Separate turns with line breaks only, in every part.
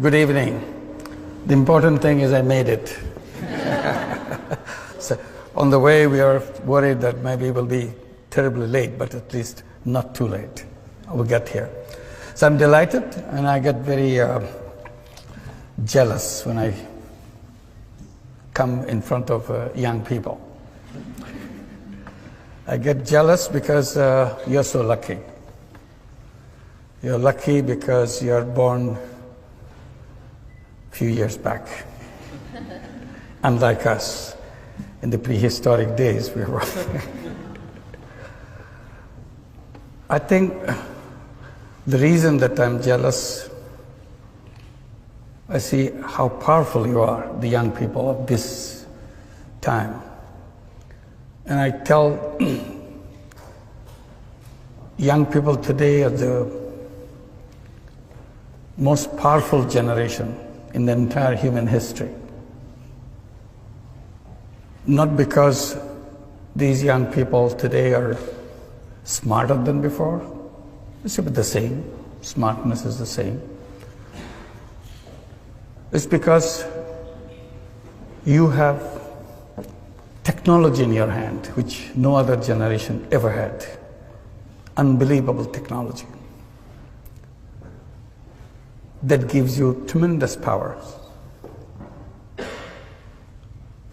Good evening. The important thing is I made it. So on the way, we are worried that maybe we'll be terribly late, but at least not too late. We'll get here. So I'm delighted, and I get very jealous when I come in front of young people. I get jealous because you're so lucky. You're lucky because you're born a few years back. Unlike us, in the prehistoric days, we were. I think the reason that I'm jealous, I see how powerful you are, the young people of this time. And I tell young people today are the most powerful generation in the entire human history. Not because these young people today are smarter than before, it's about the same, smartness is the same. It's because you have technology in your hand, which no other generation ever had. Unbelievable technology that gives you tremendous power.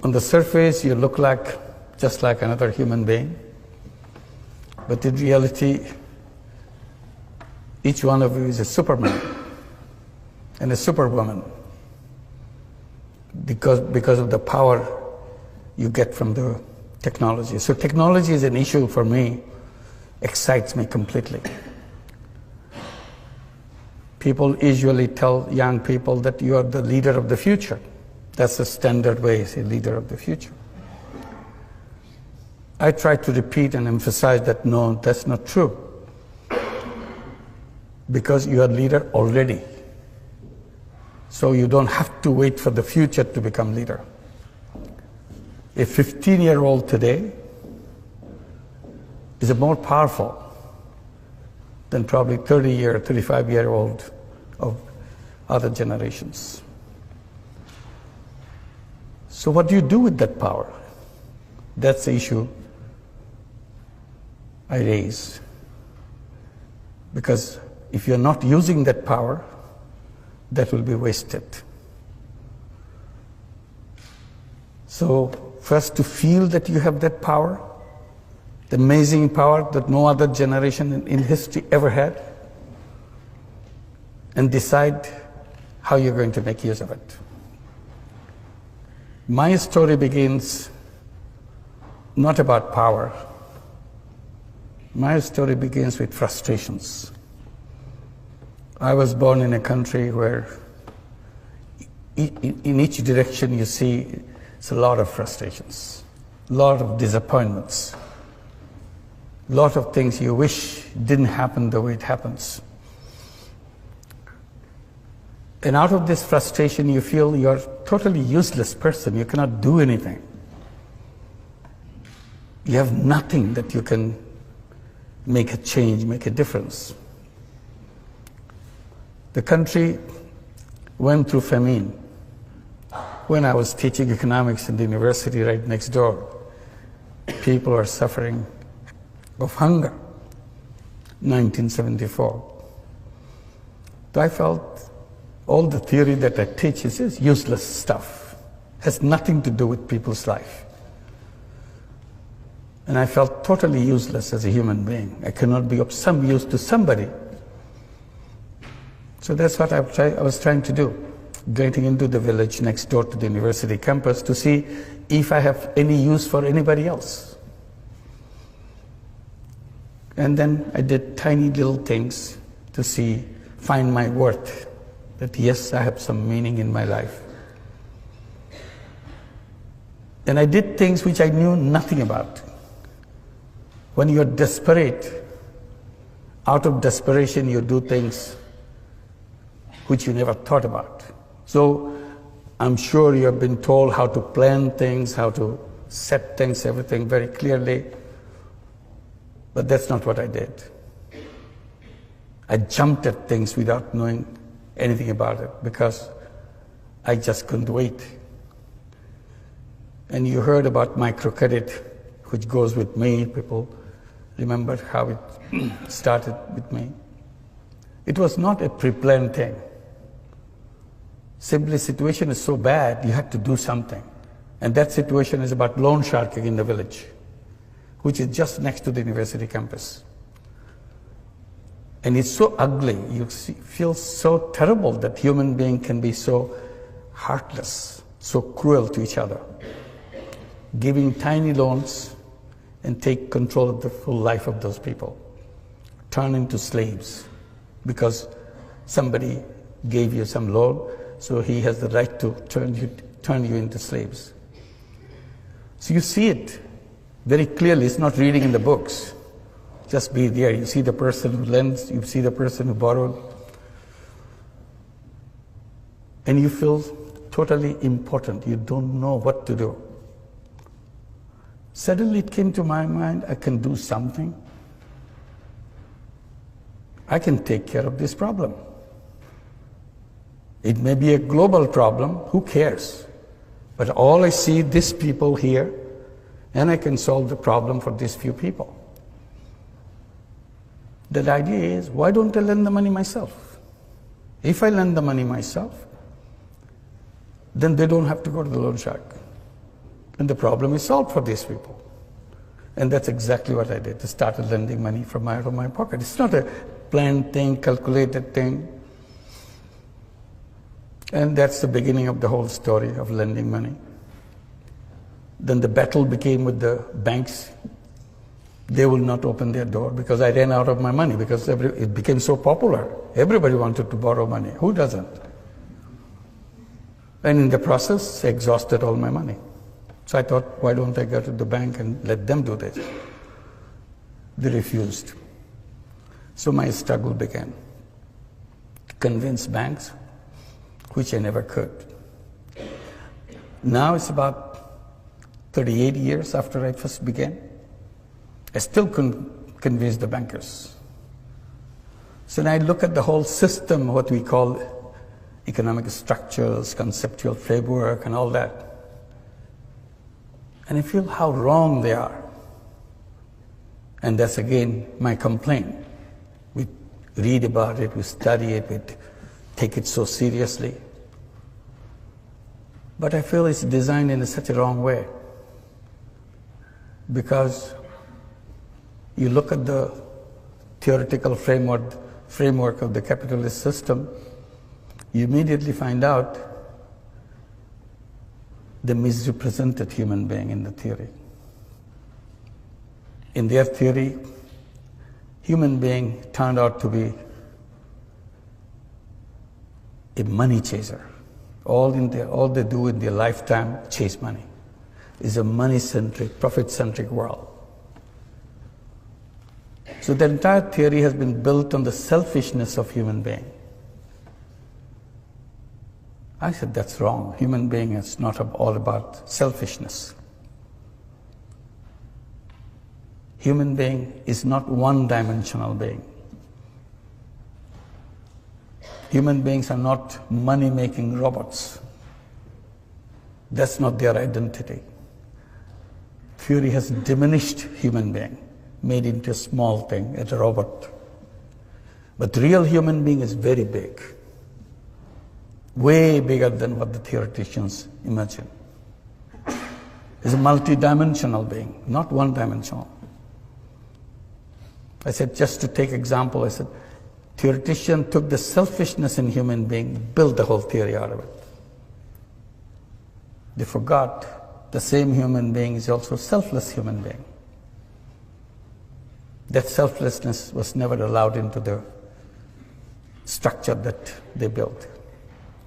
On the surface, you look just like another human being, but in reality, each one of you is a Superman and a Superwoman because of the power you get from the technology. So technology is an issue for me, excites me completely. People usually tell young people that you are the leader of the future. That's the standard way, say, leader of the future. I try to repeat and emphasize that no, that's not true. Because you are leader already. So you don't have to wait for the future to become leader. A 15-year-old today is more powerful than probably 30-year, 35-year-old of other generations. So what do you do with that power? That's the issue I raise. Because if you're not using that power, that will be wasted. So first, to feel that you have that power, the amazing power that no other generation in history ever had, and decide how you're going to make use of it. My story begins not about power. My story begins with frustrations. I was born in a country where in each direction you see it's a lot of frustrations, a lot of disappointments, a lot of things you wish didn't happen the way it happens. And out of this frustration, you feel you're a totally useless person. You cannot do anything. You have nothing that you can make a change, make a difference. The country went through famine. When I was teaching economics in the university right next door, people were suffering of hunger, 1974. So I felt all the theory that I teach is useless stuff, has nothing to do with people's life. And I felt totally useless as a human being. I cannot be of some use to somebody. So that's what I was trying to do, getting into the village next door to the university campus to see if I have any use for anybody else. And then I did tiny little things to find my worth, that yes, I have some meaning in my life. And I did things which I knew nothing about. When you're desperate, out of desperation you do things which you never thought about. So I'm sure you have been told how to plan things, how to set things, everything very clearly, but that's not what I did. I jumped at things without knowing anything about it because I just couldn't wait. And you heard about microcredit, which goes with me. People remember how it started with me. It was not a pre-planned thing. Simply, situation is so bad, you have to do something. And that situation is about loan sharking in the village, which is just next to the university campus. And it's so ugly, you feel so terrible that human being can be so heartless, so cruel to each other, giving tiny loans and take control of the full life of those people, turn into slaves because somebody gave you some loan, so he has the right to turn you into slaves. So you see it very clearly. It's not reading in the books. Just be there. You see the person who lends, you see the person who borrowed, and you feel totally important. You don't know what to do. Suddenly it came to my mind, I can do something. I can take care of this problem. It may be a global problem, who cares? But all I see, these people here, and I can solve the problem for these few people. The idea is, why don't I lend the money myself? If I lend the money myself, then they don't have to go to the loan shark. And the problem is solved for these people. And that's exactly what I did. I started lending money out of my pocket. It's not a planned thing, calculated thing. And that's the beginning of the whole story of lending money. Then the battle became with the banks. They will not open their door because I ran out of my money because it became so popular. Everybody wanted to borrow money. Who doesn't? And in the process, I exhausted all my money. So I thought, why don't I go to the bank and let them do this? They refused. So my struggle began to convince banks, which I never could. Now it's about 38 years after I first began. I still couldn't convince the bankers. So now I look at the whole system, what we call economic structures, conceptual framework, and all that. And I feel how wrong they are. And that's again my complaint. We read about it, we study it, we take it so seriously. But I feel it's designed in such a wrong way. Because you look at the theoretical framework of the capitalist system, you immediately find out the misrepresented human being in the theory. In their theory, human being turned out to be a money chaser. All they do in their lifetime, chase money. It's a money-centric, profit-centric world. So the entire theory has been built on the selfishness of human being. I said, that's wrong. Human being is not all about selfishness. Human being is not one-dimensional being. Human beings are not money-making robots. That's not their identity. Theory has diminished human being, made into a small thing, as a robot. But the real human being is very big, way bigger than what the theoreticians imagine. It's a multi-dimensional being, not one-dimensional. I said, just to take example, I said, theoretician took the selfishness in human being, built the whole theory out of it. They forgot the same human being is also a selfless human being. That selflessness was never allowed into the structure that they built.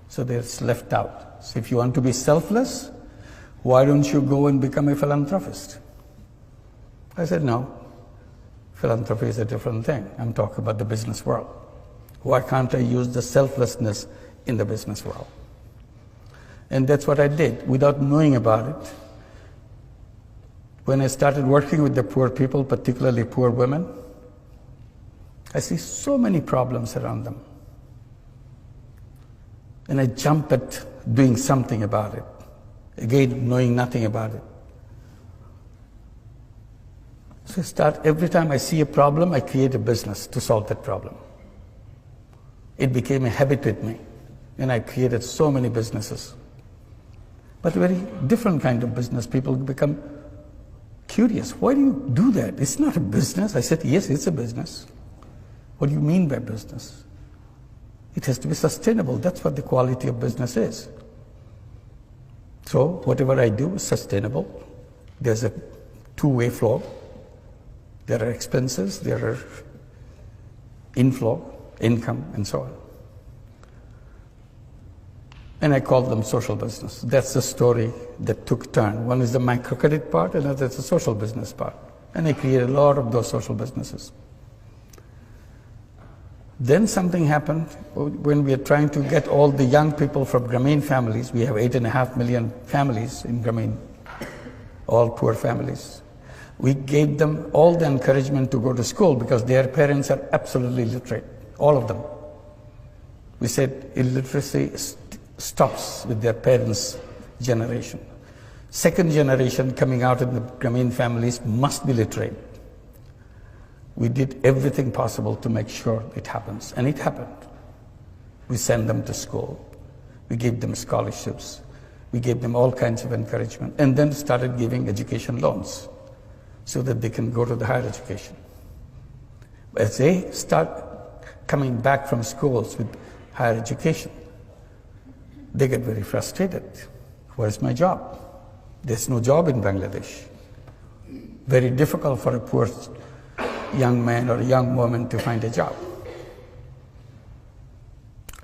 So it's left out. So if you want to be selfless, why don't you go and become a philanthropist? I said, no. Philanthropy is a different thing. I'm talking about the business world. Why can't I use the selflessness in the business world? And that's what I did without knowing about it. When I started working with the poor people, particularly poor women, I see so many problems around them. And I jump at doing something about it. Again, knowing nothing about it. So I start, every time I see a problem, I create a business to solve that problem. It became a habit with me. And I created so many businesses. But a very different kind of business. People become curious. Why do you do that? It's not a business. I said, yes, it's a business. What do you mean by business? It has to be sustainable. That's what the quality of business is. So whatever I do is sustainable. There's a two-way flow. There are expenses, there are inflow, income, and so on. And I call them social business. That's the story that took turn. One is the microcredit part, and another is the social business part. And I created a lot of those social businesses. Then something happened when we are trying to get all the young people from Grameen families. We have 8.5 million families in Grameen, all poor families. We gave them all the encouragement to go to school because their parents are absolutely literate, all of them. We said illiteracy stops with their parents' generation. Second generation coming out in the Grameen families must be literate. We did everything possible to make sure it happens, and it happened. We sent them to school. We gave them scholarships. We gave them all kinds of encouragement, and then started giving education loans so that they can go to the higher education. As they start coming back from schools with higher education, they get very frustrated. Where's my job? There's no job in Bangladesh. Very difficult for a poor young man or a young woman to find a job.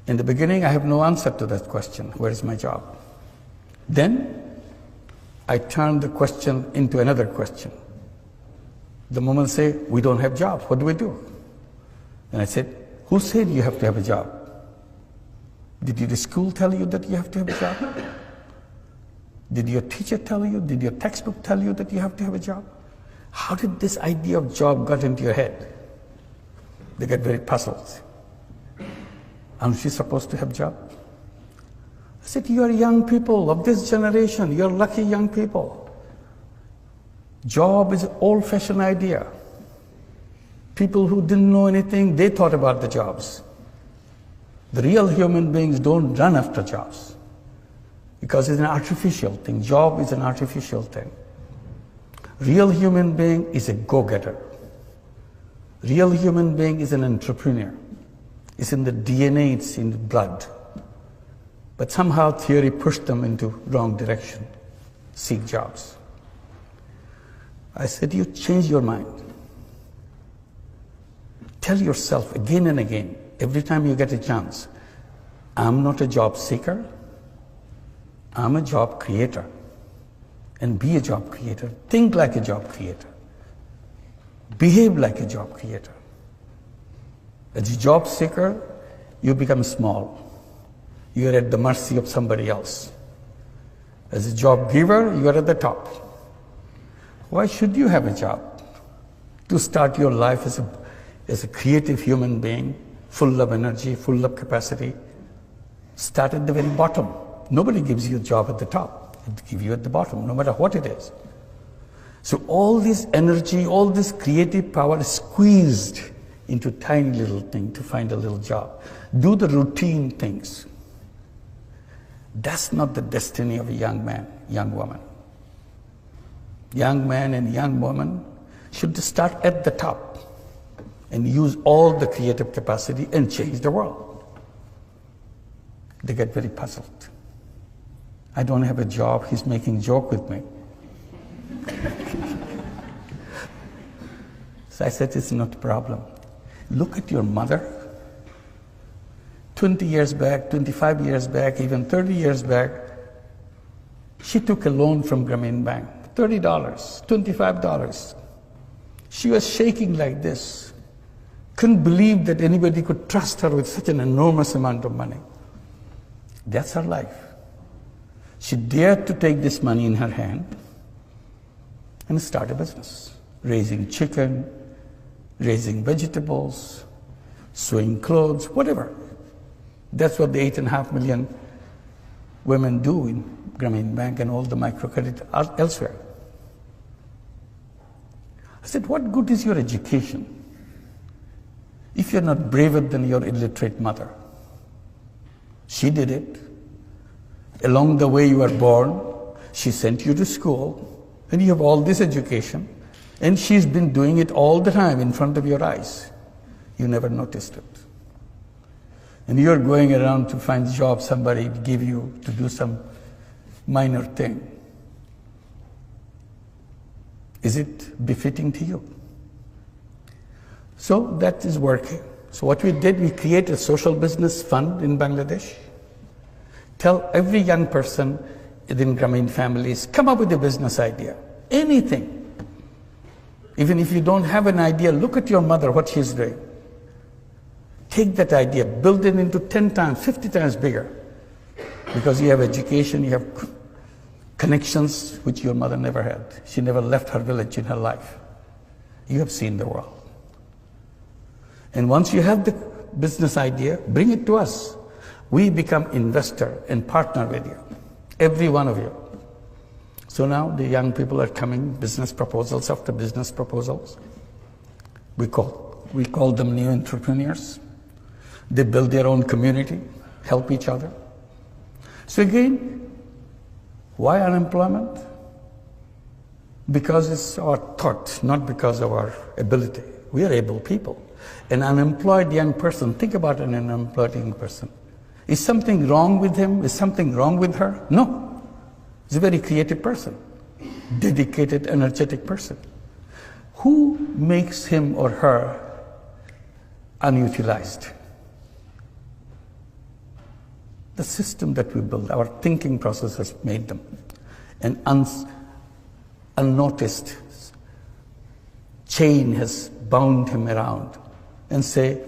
In the beginning, I have no answer to that question, where is my job? Then, I turned the question into another question. The moment say, we don't have jobs, what do we do? And I said, who said you have to have a job? Did your school tell you that you have to have a job? Did your teacher tell you? Did your textbook tell you that you have to have a job? How did this idea of job got into your head? They get very puzzled. Aren't you supposed to have a job? I said, you are young people of this generation. You're lucky young people. Job is an old-fashioned idea. People who didn't know anything, they thought about the jobs. The real human beings don't run after jobs because it's an artificial thing. Job is an artificial thing. Real human being is a go-getter. Real human being is an entrepreneur. It's in the DNA, it's in the blood. But somehow theory pushed them into wrong direction. Seek jobs. I said, you change your mind. Tell yourself again and again, every time you get a chance, I'm not a job seeker, I'm a job creator. And be a job creator. Think like a job creator. Behave like a job creator. As a job seeker, you become small. You are at the mercy of somebody else. As a job giver, you are at the top. Why should you have a job? To start your life as a creative human being, full of energy, full of capacity, start at the very bottom. Nobody gives you a job at the top. It gives you at the bottom, no matter what it is. So all this energy, all this creative power is squeezed into a tiny little thing to find a little job. Do the routine things. That's not the destiny of a young man, young woman. Young man and young woman should start at the top and use all the creative capacity and change the world. They get very puzzled. I don't have a job, he's making joke with me. So I said, it's not a problem. Look at your mother. 20 years back, 25 years back, even 30 years back, she took a loan from Grameen Bank, $30, $25. She was shaking like this. Couldn't believe that anybody could trust her with such an enormous amount of money. That's her life. She dared to take this money in her hand and start a business, raising chicken, raising vegetables, sewing clothes, whatever. That's what the 8.5 million women do in Grameen Bank and all the microcredit elsewhere. I said, what good is your education if you're not braver than your illiterate mother? She did it. Along the way you were born, she sent you to school, and you have all this education, and she's been doing it all the time in front of your eyes. You never noticed it. And you're going around to find a job somebody give you to do some minor thing. Is it befitting to you? So that is working. So what we did, we created a social business fund in Bangladesh. Tell every young person within Grameen families, come up with a business idea, anything. Even if you don't have an idea, look at your mother, what she's doing. Take that idea, build it into 10 times, 50 times bigger. Because you have education, you have connections which your mother never had. She never left her village in her life. You have seen the world. And once you have the business idea, bring it to us. We become investor and partner with you, every one of you. So now the young people are coming, business proposals after business proposals. We call them new entrepreneurs. They build their own community, help each other. So again, why unemployment? Because it's our thought, not because of our ability. We are able people. An unemployed young person, think about an unemployed young person. Is something wrong with him? Is something wrong with her? No. He's a very creative person, dedicated, energetic person. Who makes him or her unutilized? The system that we build, our thinking process has made them. An unnoticed chain has bound him around and say,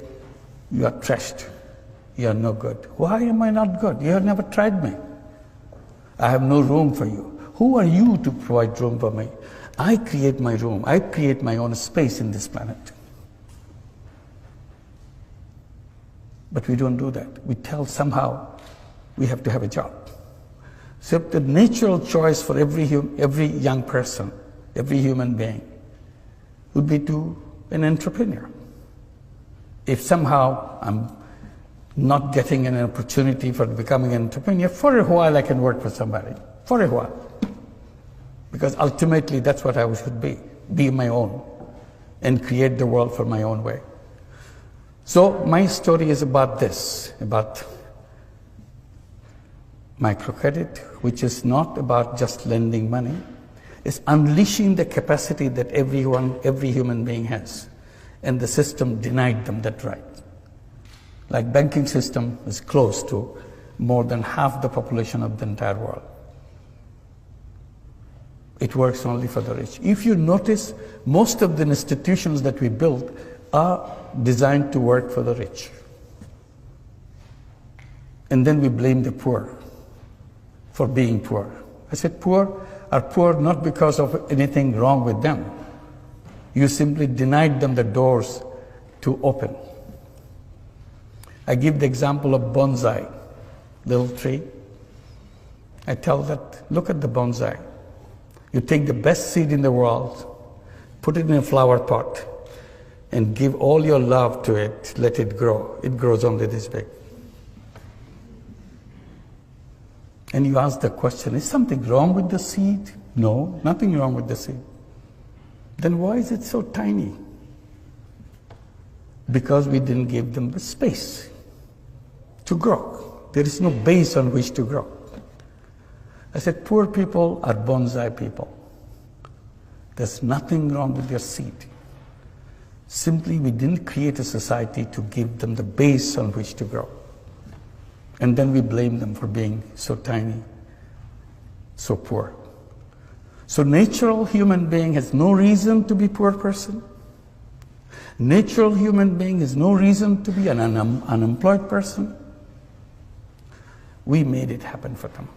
you are trashed, you are no good. Why am I not good? You have never tried me. I have no room for you. Who are you to provide room for me? I create my room. I create my own space in this planet. But we don't do that. We tell somehow we have to have a job. So the natural choice for every young person, every human being, would be to an entrepreneur. If somehow I'm not getting an opportunity for becoming an entrepreneur, for a while I can work for somebody, for a while. Because ultimately that's what I should be my own, and create the world for my own way. So my story is about this, about microcredit, which is not about just lending money. It's unleashing the capacity that every human being has. And the system denied them that right. Like banking system is close to more than half the population of the entire world. It works only for the rich. If you notice, most of the institutions that we build are designed to work for the rich. And then we blame the poor for being poor. I said poor are poor not because of anything wrong with them. You simply denied them the doors to open. I give the example of bonsai, little tree. I tell that, look at the bonsai. You take the best seed in the world, put it in a flower pot, and give all your love to it, let it grow. It grows only this big. And you ask the question, is something wrong with the seed? No, nothing wrong with the seed. Then why is it so tiny? Because we didn't give them the space to grow. There is no base on which to grow. I said, poor people are bonsai people. There's nothing wrong with their seed. Simply, we didn't create a society to give them the base on which to grow. And then we blame them for being so tiny, so poor. So natural human being has no reason to be poor person. Natural human being has no reason to be an unemployed person. We made it happen for them.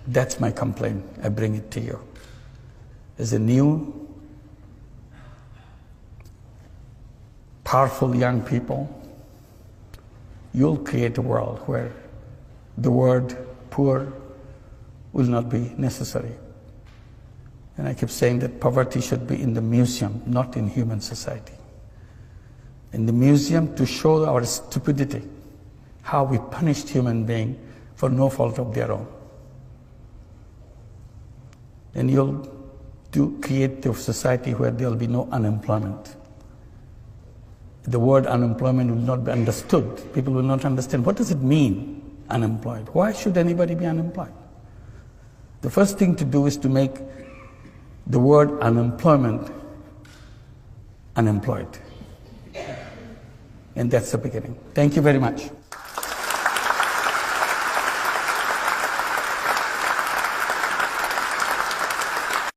That's my complaint. I bring it to you. As a new, powerful young people, you'll create a world where the word poor will not be necessary. And I keep saying that poverty should be in the museum, not in human society. In the museum to show our stupidity, how we punished human beings for no fault of their own. And you'll create a society where there will be no unemployment. The word unemployment will not be understood. People will not understand, what does it mean, unemployed? Why should anybody be unemployed? The first thing to do is to make the word unemployment unemployed. And that's the beginning. Thank you very much.